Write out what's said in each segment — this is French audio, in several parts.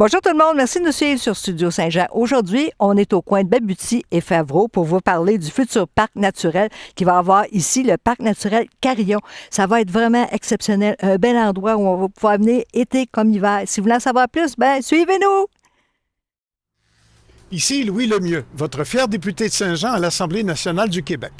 Bonjour tout le monde, merci de nous suivre sur Studio Saint-Jean. Aujourd'hui, on est au coin de Babuty et Favreau pour vous parler du futur parc naturel qui va avoir ici, le parc naturel Carillon. Ça va être vraiment exceptionnel, un bel endroit où on va pouvoir venir été comme hiver. Si vous voulez en savoir plus, suivez-nous! Ici Louis Lemieux, votre fier député de Saint-Jean à l'Assemblée nationale du Québec.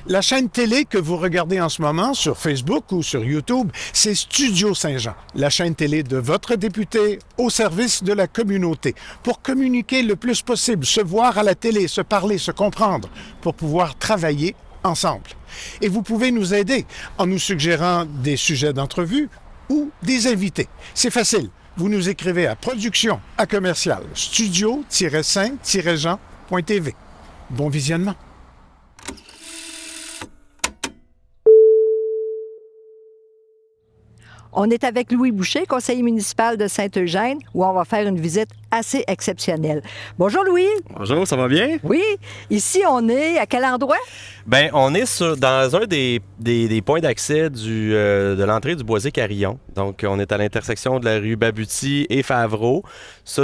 La chaîne télé que vous regardez en ce moment sur Facebook ou sur YouTube, c'est Studio Saint-Jean, la chaîne télé de votre député au service de la communauté, pour communiquer le plus possible, se voir à la télé, se parler, se comprendre, pour pouvoir travailler ensemble. Et vous pouvez nous aider en nous suggérant des sujets d'entrevue ou des invités. C'est facile. Vous nous écrivez à production@studio-saint-jean.tv. Bon visionnement. On est avec Louis Boucher, conseiller municipal de Saint-Eugène, où on va faire une visite assez exceptionnelle. Bonjour Louis. Bonjour, ça va bien? Oui. Ici, on est à quel endroit? Bien, on est dans un des points d'accès de l'entrée du Boisé-Carillon. Donc, on est à l'intersection de la rue Babuty et Favreau. Ça,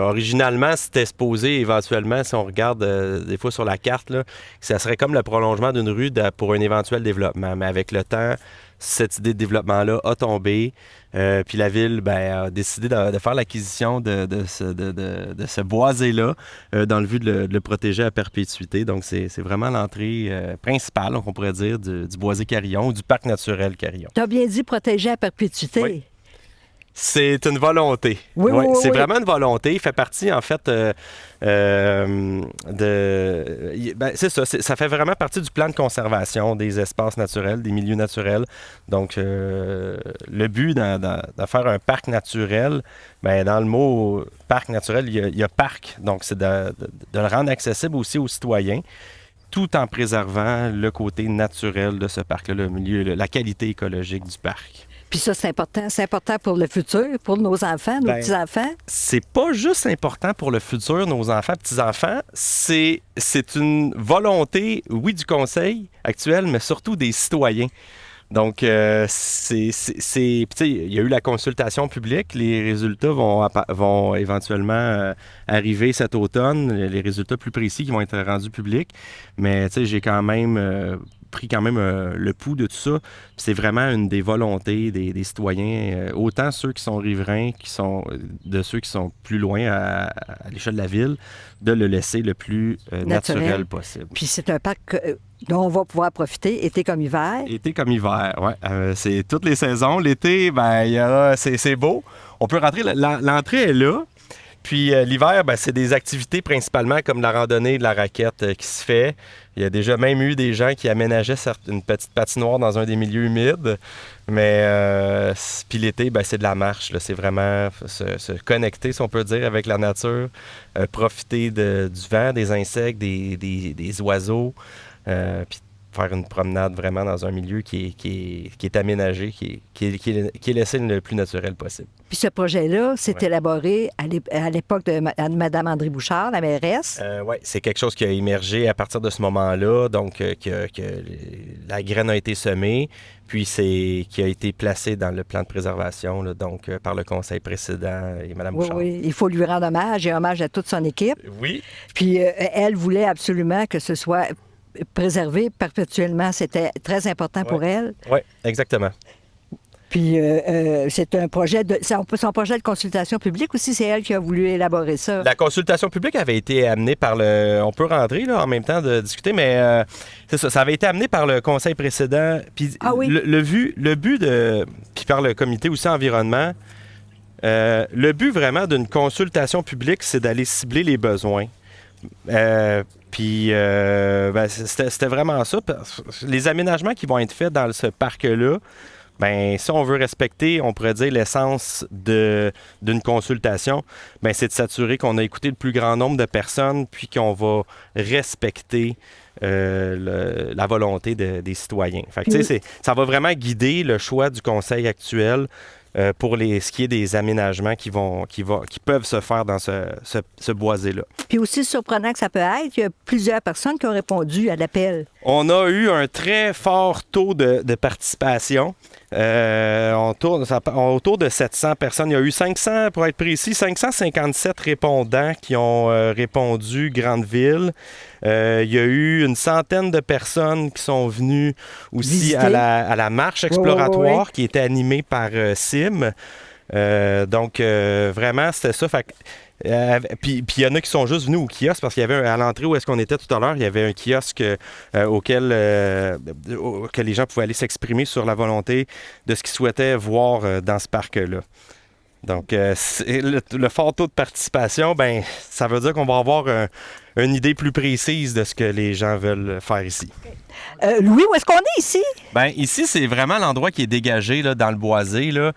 originalement, c'était supposé éventuellement, si on regarde des fois sur la carte, là, ça serait comme le prolongement d'une rue pour un éventuel développement. Mais avec le temps, cette idée de développement-là a tombé. Puis la ville a décidé de faire l'acquisition de ce boisé-là dans le but de le protéger à perpétuité. Donc, c'est vraiment l'entrée principale, on pourrait dire, du Boisé-Carillon ou du parc naturel Carillon. Tu as bien dit protéger à perpétuité. Oui. C'est une volonté. Oui. C'est vraiment une volonté. Il fait partie, en fait, c'est ça. Ça fait vraiment partie du plan de conservation des espaces naturels, des milieux naturels. Donc, le but de faire un parc naturel, dans le mot parc naturel, il y a parc. Donc, c'est de le rendre accessible aussi aux citoyens, tout en préservant le côté naturel de ce parc-là, le milieu, la qualité écologique du parc. Puis ça, c'est important. C'est important pour le futur, pour nos enfants, nos petits-enfants. C'est pas juste important pour le futur, nos enfants, petits-enfants. C'est une volonté, oui, du conseil actuel, mais surtout des citoyens. Donc, il y a eu la consultation publique. Les résultats vont éventuellement arriver cet automne, les résultats plus précis qui vont être rendus publics. Mais, j'ai quand même pris le pouls de tout ça. Puis c'est vraiment une des volontés des citoyens, autant ceux qui sont riverains, de ceux qui sont plus loin à l'échelle de la ville, de le laisser le plus naturel possible. Puis c'est un parc dont on va pouvoir profiter été comme hiver. Été comme hiver, oui. C'est toutes les saisons. L'été, c'est beau. On peut rentrer, l'entrée est là. Puis l'hiver, c'est des activités principalement comme la randonnée de la raquette qui se fait. Il y a déjà même eu des gens qui aménageaient une petite patinoire dans un des milieux humides. Mais puis l'été, c'est de la marche. Là. C'est vraiment se connecter, si on peut dire, avec la nature, profiter du vent, des insectes, des oiseaux, puis faire une promenade vraiment dans un milieu qui est aménagé, qui est laissé le plus naturel possible. Puis ce projet-là, c'est élaboré à l'époque de Mme André Bouchard, la mairesse. Oui, c'est quelque chose qui a émergé à partir de ce moment-là, donc que la graine a été semée, puis qui a été placé dans le plan de préservation, là, donc par le conseil précédent et Mme Bouchard. Oui, il faut lui rendre hommage et hommage à toute son équipe. Oui. Puis elle voulait absolument que ce soit préservé perpétuellement. C'était très important pour elle. Oui, exactement. Puis c'est son projet de consultation publique aussi, c'est elle qui a voulu élaborer ça. La consultation publique avait été amenée par on peut rentrer là, en même temps de discuter, mais c'est ça. Ça avait été amené par le conseil précédent. Puis le but puis par le comité aussi environnement, le but vraiment d'une consultation publique, c'est d'aller cibler les besoins. Puis c'était vraiment ça. Les aménagements qui vont être faits dans ce parc-là, si on veut respecter, on pourrait dire, l'essence d'une consultation, c'est de s'assurer qu'on a écouté le plus grand nombre de personnes, puis qu'on va respecter la volonté des citoyens. Fait que, ça va vraiment guider le choix du conseil actuel pour ce qui est des aménagements qui peuvent se faire dans ce boisé-là. Puis aussi surprenant que ça peut être, il y a plusieurs personnes qui ont répondu à l'appel. On a eu un très fort taux de participation. On tourne autour de 700 personnes. Il y a eu 500, pour être précis, 557 répondants qui ont répondu Grande-Ville. Il y a eu une centaine de personnes qui sont venues aussi à la marche exploratoire qui était animée par Sim. Donc, vraiment, c'était ça. Fait puis il y en a qui sont juste venus au kiosque parce qu'il y avait à l'entrée où est-ce qu'on était tout à l'heure, il y avait un kiosque auquel que les gens pouvaient aller s'exprimer sur la volonté de ce qu'ils souhaitaient voir dans ce parc-là. Donc, le fort taux de participation, ben, ça veut dire qu'on va avoir une idée plus précise de ce que les gens veulent faire ici. Louis, où est-ce qu'on est ici? Bien, ici, c'est vraiment l'endroit qui est dégagé là, dans le boisé. Là.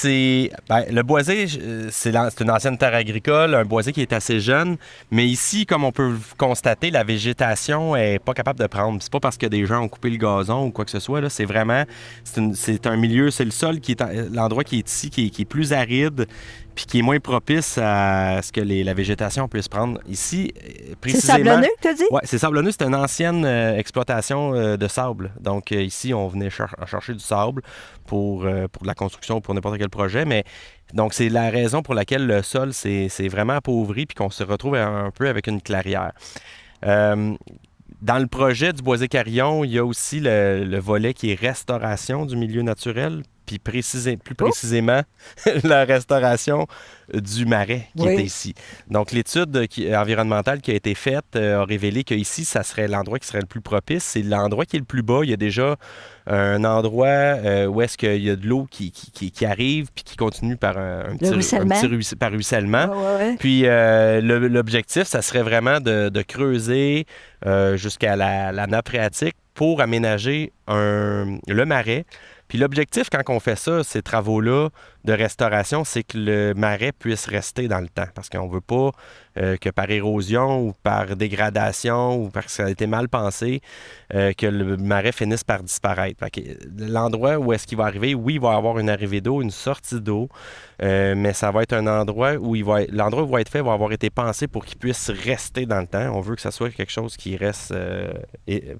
Le boisé, c'est une ancienne terre agricole, un boisé qui est assez jeune. Mais ici, comme on peut constater, la végétation n'est pas capable de prendre. C'est pas parce que des gens ont coupé le gazon ou quoi que ce soit. Là. C'est vraiment, c'est un milieu, c'est le sol qui est l'endroit qui est ici, qui est plus aride, puis qui est moins propice à ce que la végétation puisse prendre. Iici, précisément... C'est sablonneux, tu as dit? Oui, c'est sablonneux. C'est une ancienne exploitation de sable. Donc, ici, on venait chercher du sable pour de la construction ou pour n'importe quel projet. Mais donc, c'est la raison pour laquelle le sol c'est vraiment appauvri puis qu'on se retrouve un peu avec une clairière. Dans le projet du Boisé-Carillon, il y a aussi le volet qui est restauration du milieu naturel, puis plus précisément, la restauration du marais qui était ici. Donc, l'étude environnementale qui a été faite a révélé qu'ici, ça serait l'endroit qui serait le plus propice. C'est l'endroit qui est le plus bas. Il y a déjà un endroit où est-ce qu'il y a de l'eau qui arrive puis qui continue par un petit ruissellement. Puis, l'objectif, ça serait vraiment de creuser jusqu'à la nappe phréatique pour aménager le marais. Puis l'objectif, quand on fait ça, ces travaux-là de restauration, c'est que le marais puisse rester dans le temps. Parce qu'on ne veut pas que par érosion ou par dégradation ou parce que ça a été mal pensé, que le marais finisse par disparaître. Fait que l'endroit où est-ce qu'il va arriver, oui, il va y avoir une arrivée d'eau, une sortie d'eau, mais ça va être un endroit où l'endroit où il va être fait va avoir été pensé pour qu'il puisse rester dans le temps. On veut que ça soit quelque chose qui reste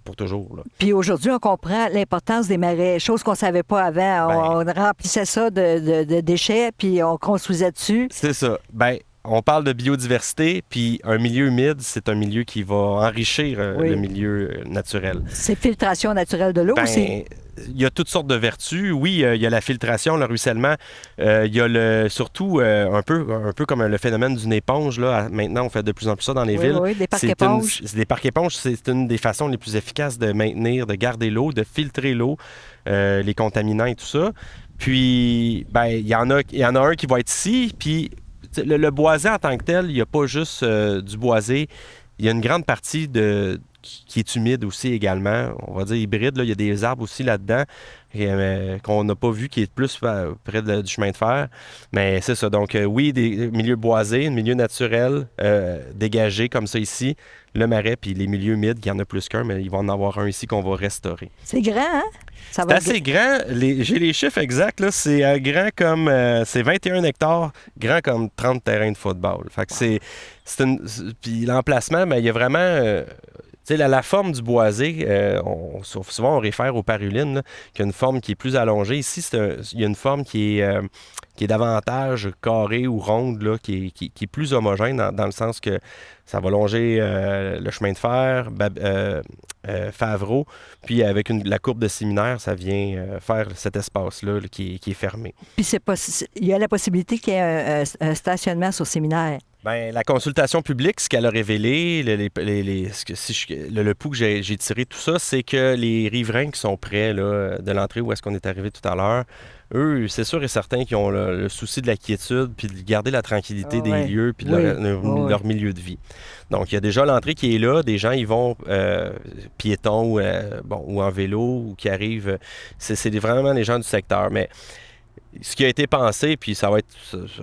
pour toujours. Là. Puis aujourd'hui, on comprend l'importance des marais, chose qu'on ne savait pas avant. On remplissait ça de déchets, puis on construisait dessus. C'est ça. Bien, on parle de biodiversité, puis un milieu humide, c'est un milieu qui va enrichir le milieu naturel. C'est filtration naturelle de l'eau aussi. Il y a toutes sortes de vertus. Oui, il y a la filtration, le ruissellement. Il y a surtout un peu comme le phénomène d'une éponge. Là. Maintenant, on fait de plus en plus ça dans les villes. Oui, des parcs éponges. Des parcs éponges, c'est une des façons les plus efficaces de maintenir, de garder l'eau, de filtrer l'eau, les contaminants et tout ça. Puis, il y en a un qui va être ici, puis le boisé en tant que tel, il n'y a pas juste du boisé. Il y a une grande partie qui est humide aussi également. On va dire hybride. Là. Il y a des arbres aussi là-dedans qu'on n'a pas vu, qui est plus près du chemin de fer. Mais c'est ça. Donc, oui, des milieux boisés, un milieu naturel dégagé comme ça ici. Le marais, puis les milieux humides, il y en a plus qu'un, mais il va en avoir un ici qu'on va restaurer. C'est grand, hein? C'est assez grand. J'ai les chiffres exacts. Là. C'est grand comme... c'est 21 hectares, grand comme 30 terrains de football. Fait que puis l'emplacement, il y a vraiment... la forme du boisé, souvent on réfère aux parulines, là, qui a une forme qui est plus allongée. Ici, il y a une forme qui est davantage carrée ou ronde, là, qui est plus homogène dans le sens que ça va longer le chemin de fer, Favreau, puis avec la courbe de séminaire, ça vient faire cet espace-là là, qui est fermé. Puis il y a la possibilité qu'il y ait un stationnement sur séminaire. Bien, la consultation publique, ce qu'elle a révélé, le pouls que j'ai tiré de tout ça, c'est que les riverains qui sont près là, de l'entrée où est-ce qu'on est arrivé tout à l'heure, eux, c'est sûr et certain qu'ils ont le souci de la quiétude, puis de garder la tranquillité des lieux, puis de leur milieu de vie. Donc, il y a déjà l'entrée qui est là. Des gens, ils vont piétons ou en vélo, ou qui arrivent. C'est vraiment les gens du secteur. Mais ce qui a été pensé, puis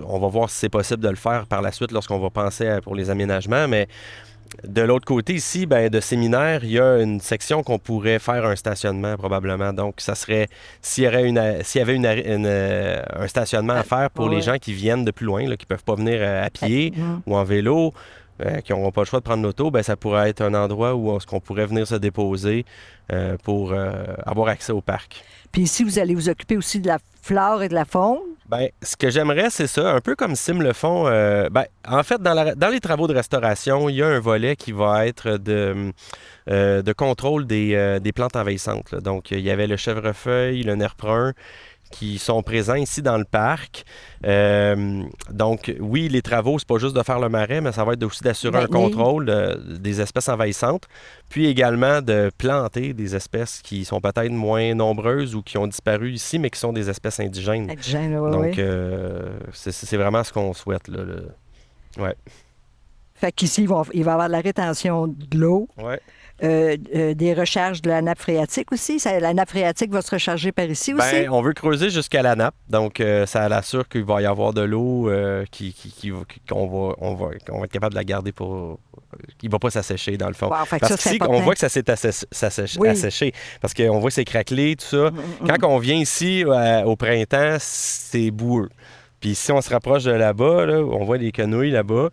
on va voir si c'est possible de le faire par la suite lorsqu'on va penser pour les aménagements, mais de l'autre côté ici, de séminaire, il y a une section qu'on pourrait faire un stationnement probablement. Donc, ça serait, s'il y avait un stationnement à faire pour les gens qui viennent de plus loin, là, qui ne peuvent pas venir à pied ou en vélo, qui n'auront pas le choix de prendre l'auto, ben, ça pourrait être un endroit où on pourrait venir se déposer pour avoir accès au parc. Puis ici, vous allez vous occuper aussi de la flore et de la faune. Ben, ce que j'aimerais, c'est ça, un peu comme Sim le font. En fait, dans les travaux de restauration, il y a un volet qui va être de contrôle des plantes envahissantes, là. Donc, il y avait le chèvrefeuille, le nerf brun qui sont présents ici dans le parc. Donc, oui, les travaux, c'est pas juste de faire le marais, mais ça va être aussi d'assurer un contrôle des espèces envahissantes, puis également de planter des espèces qui sont peut-être moins nombreuses ou qui ont disparu ici, mais qui sont des espèces indigènes. Donc, c'est vraiment ce qu'on souhaite, là. Ouais. Fait qu'ici, il va y avoir de la rétention de l'eau. Ouais. Des recharges de la nappe phréatique aussi. La nappe phréatique va se recharger par ici aussi? Bien, on veut creuser jusqu'à la nappe. Donc, ça assure qu'il va y avoir de l'eau qu'on va être capable de la garder pour... Il ne va pas s'assécher, dans le fond. Wow, parce qu'ici, on voit que ça s'est asséché. Parce qu'on voit que c'est craquelé, tout ça. Quand on vient ici au printemps, c'est boueux. Puis si on se rapproche de là-bas, là, on voit les quenouilles là-bas.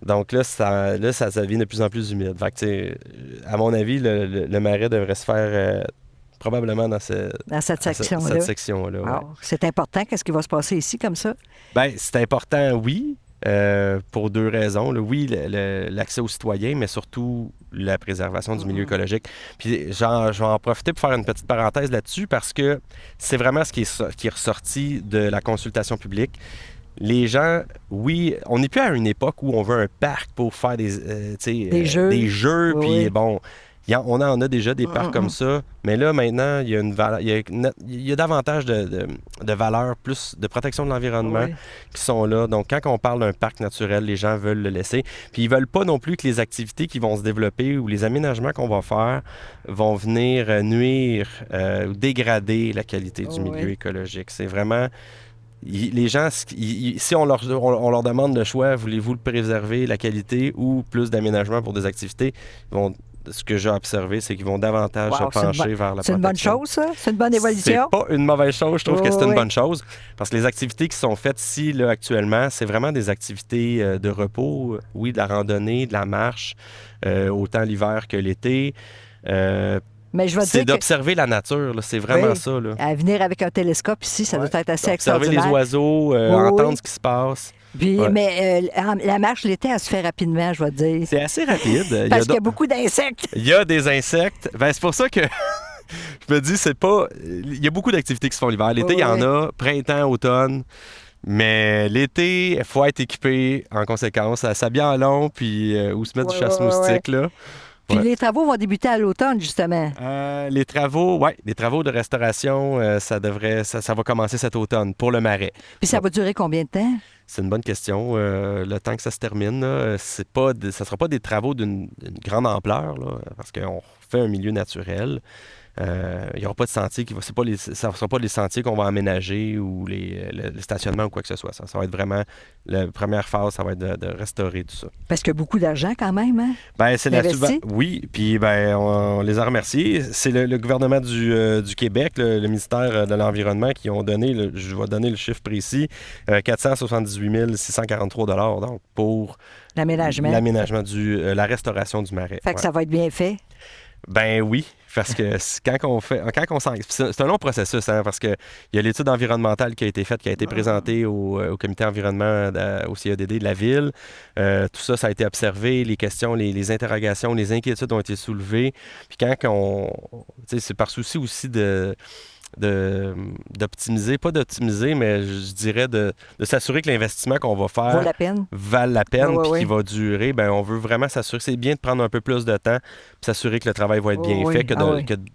Donc là, ça devient de plus en plus humide. Fait que, à mon avis, le marais devrait se faire probablement dans cette section-là. Wow. Ouais. C'est important. Qu'est-ce qui va se passer ici comme ça? Bien, c'est important, oui, pour deux raisons. Là. Oui, l'accès aux citoyens, mais surtout la préservation du milieu écologique. Puis je vais en profiter pour faire une petite parenthèse là-dessus parce que c'est vraiment ce qui est ressorti de la consultation publique. Les gens, oui, on n'est plus à une époque où on veut un parc pour faire des jeux, puis bon, on en a déjà des parcs comme ça, mais là, maintenant, il y a davantage de valeurs, plus de protection de l'environnement qui sont là. Donc, quand on parle d'un parc naturel, les gens veulent le laisser. Puis, ils veulent pas non plus que les activités qui vont se développer ou les aménagements qu'on va faire vont venir nuire ou dégrader la qualité du milieu écologique. C'est vraiment... Les gens, si on leur demande le choix, voulez-vous le préserver, la qualité ou plus d'aménagement pour des activités, ce que j'ai observé, c'est qu'ils vont davantage se pencher vers la protection. C'est une bonne chose, ça? C'est une bonne évolution? C'est pas une mauvaise chose. Je trouve que c'est une bonne chose. Parce que les activités qui sont faites ici, là, actuellement, c'est vraiment des activités de repos. Oui, de la randonnée, de la marche, autant l'hiver que l'été. Mais je vais c'est dire d'observer la nature, là. C'est vraiment ça. Là. À venir avec un télescope ici, ça doit être assez observer extraordinaire. Les oiseaux, entendre ce qui se passe. Puis, mais la marche l'été, elle se fait rapidement, je vais te dire. C'est assez rapide. Parce qu'il y a beaucoup d'insectes. Il y a des insectes. Ben, c'est pour ça que je me dis, c'est pas... Il y a beaucoup d'activités qui se font l'hiver. L'été, il y en a. Printemps, automne. Mais l'été, il faut être équipé en conséquence. S'habiller en long, puis ou se mettre du chasse-moustique, là. Puis les travaux vont débuter à l'automne, justement. Les travaux de restauration, ça va commencer cet automne pour le marais. Puis ça va durer combien de temps? C'est une bonne question. Le temps que ça se termine, là, ça ne sera pas des travaux d'une grande ampleur, là, parce qu'on fait un milieu naturel. Il n'y aura pas de sentier ça ne sera pas les sentiers qu'on va aménager ou le stationnement ou quoi que ce soit. Ça va être vraiment la première phase, ça va être de restaurer tout ça. Parce qu'il y a beaucoup d'argent quand même, hein? Ben, c'est oui, puis on les a remerciés. C'est le gouvernement du Québec, le ministère de l'Environnement qui ont donné, je vais donner le chiffre précis, 478 643 $, donc pour l'aménagement la restauration du marais. Fait que ça va être bien fait. Ben oui, parce que c'est un long processus, hein, parce qu'il y a l'étude environnementale qui a été faite, qui a été présentée au comité environnement au CEDD de la ville. Tout ça, ça a été observé, les questions, les interrogations, les inquiétudes ont été soulevées. Puis c'est par souci aussi d'optimiser, pas d'optimiser, mais je dirais de s'assurer que l'investissement qu'on va faire vale la peine puis qu'il va durer. Ben, on veut vraiment s'assurer que c'est bien de prendre un peu plus de temps puis s'assurer que le travail va être bien fait que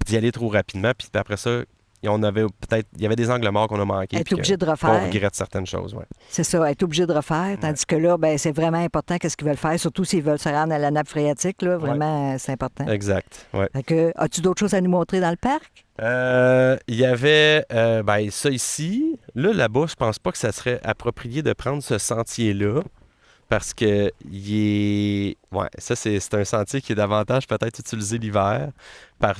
d'y aller trop rapidement. Puis après ça, il y avait des angles morts qu'on a manqués. Être obligé de refaire. On regrette certaines choses, oui. C'est ça, être obligé de refaire. Tandis que là, ben, c'est vraiment important qu'est-ce qu'ils veulent faire, surtout s'ils veulent se rendre à la nappe phréatique. Là, vraiment, c'est important. Exact, oui. As-tu d'autres choses à nous montrer dans le parc? Il y avait ça ici. Là-bas, je pense pas que ça serait approprié de prendre ce sentier-là. Parce que ça, c'est un sentier qui est davantage peut-être utilisé l'hiver.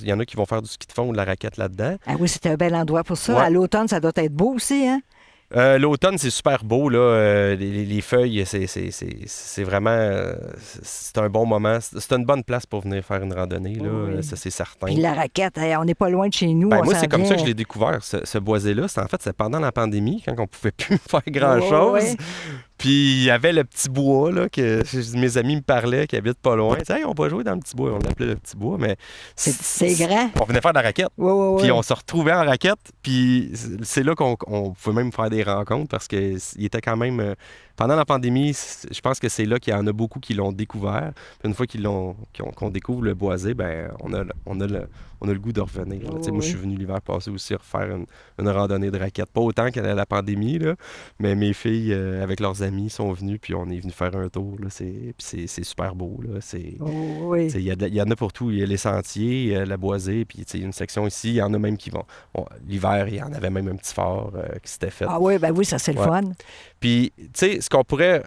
Il y en a qui vont faire du ski de fond ou de la raquette là-dedans. Ah oui, c'était un bel endroit pour ça. Ouais. À l'automne, ça doit être beau aussi, hein? L'automne, c'est super beau. Là. Les feuilles, c'est vraiment... c'est un bon moment. C'est une bonne place pour venir faire une randonnée. Là. Oui. Ça, c'est certain. Puis la raquette, on n'est pas loin de chez nous. Ben, on moi, s'en c'est comme ça que vient. je l'ai découvert, ce boisé-là. C'est pendant la pandémie, quand on ne pouvait plus faire grand-chose. Oui. Puis il y avait le petit bois, là, que mes amis me parlaient, qui habitent pas loin. Ils disaient, hey, on va jouer dans le petit bois. On l'appelait le petit bois, mais... C'est grand. On venait faire de la raquette. Oui. Puis on se retrouvait en raquette, puis c'est là qu'on pouvait même faire des rencontres parce qu'il était quand même... pendant la pandémie, je pense que c'est là qu'il y en a beaucoup qui l'ont découvert. Puis une fois qu'on découvre le boisé, ben on a le goût de revenir. Là. Moi, je suis venu l'hiver passé aussi refaire une randonnée de raquette. Pas autant qu'à la pandémie, là, mais mes filles, avec leurs amis, sont venues, puis on est venu faire un tour. Là. Puis c'est super beau. Là. Oui. Il y en a pour tout. Il y a les sentiers, la boisée, puis il y a une section ici. Il y en a même qui vont... l'hiver, il y en avait même un petit fort qui s'était fait. Ah oui, ben oui, ça c'est le fun. Puis, tu sais, ce qu'on pourrait...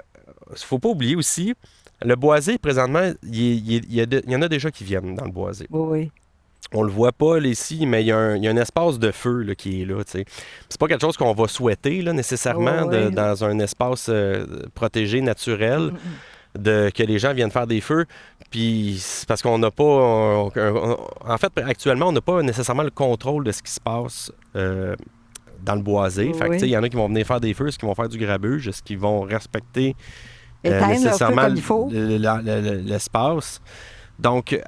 faut pas oublier aussi, le boisé, présentement, il y en a déjà qui viennent dans le boisé. Oui. On le voit pas là, ici, mais il y a un espace de feu là, qui est là. T'sais. C'est pas quelque chose qu'on va souhaiter là, nécessairement dans un espace protégé, naturel, que les gens viennent faire des feux. Puis c'est parce qu'on n'a pas... en fait, actuellement, on n'a pas nécessairement le contrôle de ce qui se passe dans le boisé. Fait que, il y en a qui vont venir faire des feux, est-ce qu'ils vont faire du grabuge, est-ce qu'ils vont respecter nécessairement l'espace. Donc,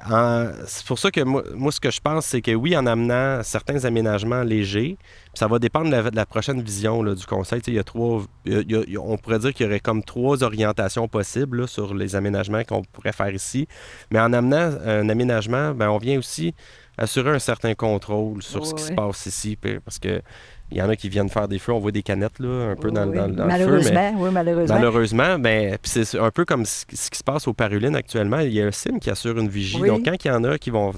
c'est pour ça que moi, ce que je pense, c'est que oui, en amenant certains aménagements légers, ça va dépendre de la prochaine vision là, du conseil. Il y a on pourrait dire qu'il y aurait comme 3 orientations possibles là, sur les aménagements qu'on pourrait faire ici. Mais en amenant un aménagement, ben, on vient aussi assurer un certain contrôle sur ce qui se passe ici, parce que il y en a qui viennent faire des feux, on voit des canettes là, un peu dans le feu. Mais, malheureusement, ben, c'est un peu comme ce qui se passe au Parulines actuellement. Il y a un CIM qui assure une vigie. Donc, quand il y en a qui vont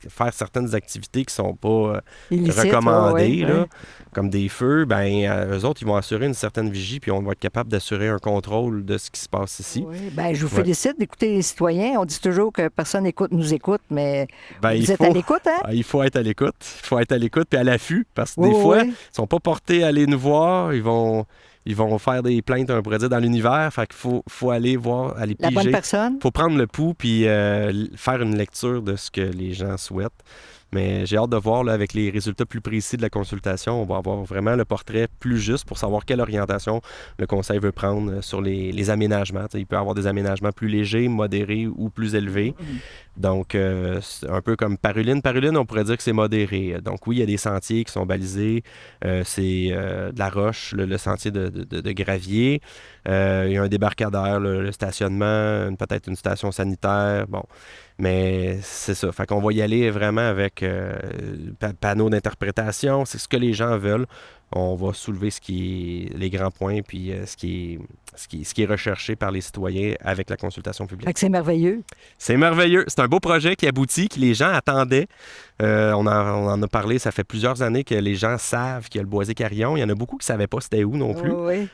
faire certaines activités qui ne sont pas recommandées, là, comme des feux, ben, eux autres, ils vont assurer une certaine vigie, puis on va être capable d'assurer un contrôle de ce qui se passe ici. Oui. Ben, je vous félicite d'écouter les citoyens. On dit toujours que personne nous écoute, mais vous êtes à l'écoute, hein? Il faut être à l'écoute. Il faut être à l'écoute puis à l'affût, parce que des fois, ils ne sont pas portés à aller nous voir. Ils vont faire des plaintes, on pourrait dire, dans l'univers. Fait qu'il faut aller voir, aller piger. La bonne personne. Il faut prendre le pouls puis faire une lecture de ce que les gens souhaitent. Mais j'ai hâte de voir, là, avec les résultats plus précis de la consultation, on va avoir vraiment le portrait plus juste pour savoir quelle orientation le conseil veut prendre sur les aménagements. T'sais, il peut y avoir des aménagements plus légers, modérés ou plus élevés. Donc, c'est un peu comme Paruline. Paruline, on pourrait dire que c'est modéré. Donc, oui, il y a des sentiers qui sont balisés. C'est de la roche, le sentier de gravier. Il y a un débarcadère, le stationnement, peut-être une station sanitaire. Bon, mais c'est ça. Fait qu'on va y aller vraiment avec panneau d'interprétation. C'est ce que les gens veulent. On va soulever les grands points puis ce qui est recherché par les citoyens avec la consultation publique. Fait que c'est merveilleux. C'est merveilleux. C'est un beau projet qui aboutit, que les gens attendaient. On en a parlé, ça fait plusieurs années que les gens savent qu'il y a le Boisé-Carillon. Il y en a beaucoup qui ne savaient pas c'était où non plus.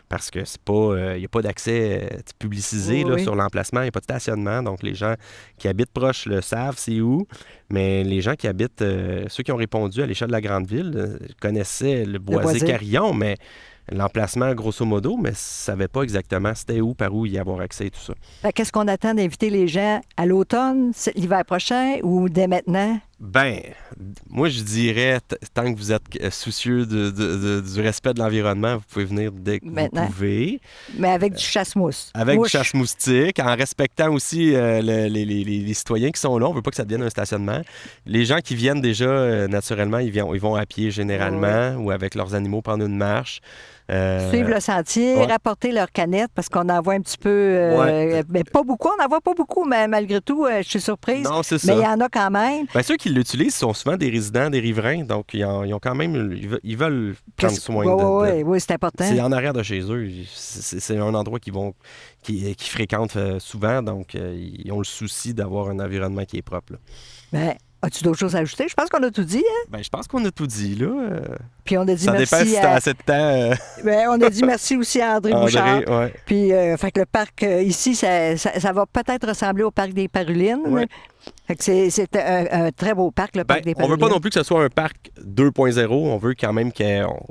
Parce que c'est pas, il n'y a pas d'accès publicisé là, sur l'emplacement, il n'y a pas de stationnement. Donc les gens qui habitent proche le savent c'est où. Mais les gens qui habitent, ceux qui ont répondu à l'échelle de la grande ville, connaissaient le Boisé-Carillon, mais l'emplacement, grosso modo, mais ne savaient pas exactement c'était où, par où y avoir accès et tout ça. Qu'est-ce qu'on attend d'inviter les gens à l'automne, l'hiver prochain ou dès maintenant? Ben, moi, je dirais, tant que vous êtes soucieux du respect de l'environnement, vous pouvez venir dès que vous pouvez. Mais avec du chasse-mousse. Avec du chasse-moustique, en respectant aussi les citoyens qui sont là. On ne veut pas que ça devienne un stationnement. Les gens qui viennent déjà, naturellement, ils vont à pied généralement ou avec leurs animaux prendre une marche. Suivre le sentier, rapporter leurs canettes parce qu'on en voit un petit peu. Mais pas beaucoup, on n'en voit pas beaucoup, mais malgré tout, je suis surprise. Non, c'est ça. Mais il y en a quand même. Bien, ceux qui l'utilisent sont souvent des résidents, des riverains, donc ils ont quand même. Ils veulent prendre soin de. Oui, c'est important. C'est en arrière de chez eux. C'est un endroit qui fréquentent souvent, donc ils ont le souci d'avoir un environnement qui est propre. Bien, As-tu d'autres choses à ajouter? Je pense qu'on a tout dit, hein? Ben, je pense qu'on a tout dit, là. Puis on a dit Ça dépend merci si t'as assez de temps. Ben, on a dit merci aussi à André Bouchard. André, ouais. Puis, fait que le parc ici, ça va peut-être ressembler au parc des Parulines. Ouais. Fait que c'est un très beau parc, le parc des On Parulines. veut pas non plus que ce soit un parc 2.0. On veut quand même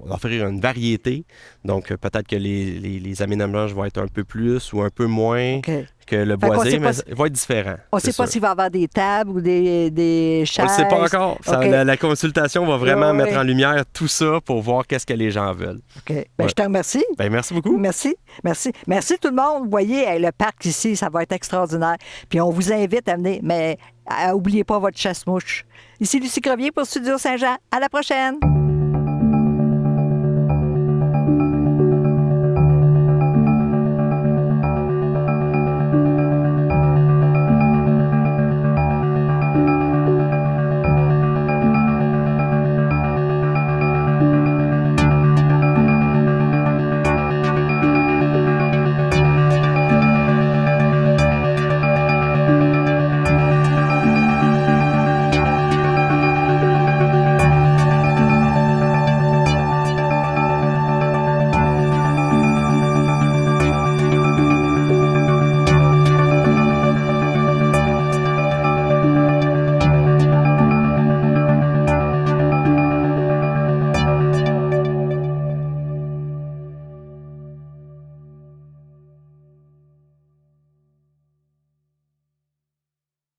offrir une variété. Donc, peut-être que les aménagements vont être un peu plus ou un peu moins OK. que le Fait qu'on boisé, sait mais pas il va être différent. On ne sait pas s'il va y avoir des tables ou des chaises. On ne sait pas encore. OK. La consultation va vraiment Ouais. mettre en lumière tout ça pour voir qu'est-ce que les gens veulent. OK. Ben, je te remercie. Ben, merci beaucoup. Merci. Merci. Merci tout le monde. Vous voyez, le parc ici, ça va être extraordinaire. Puis on vous invite à venir, mais n'oubliez pas votre chasse-mouche. Ici Lucie Crevier pour Studio Saint-Jean. À la prochaine!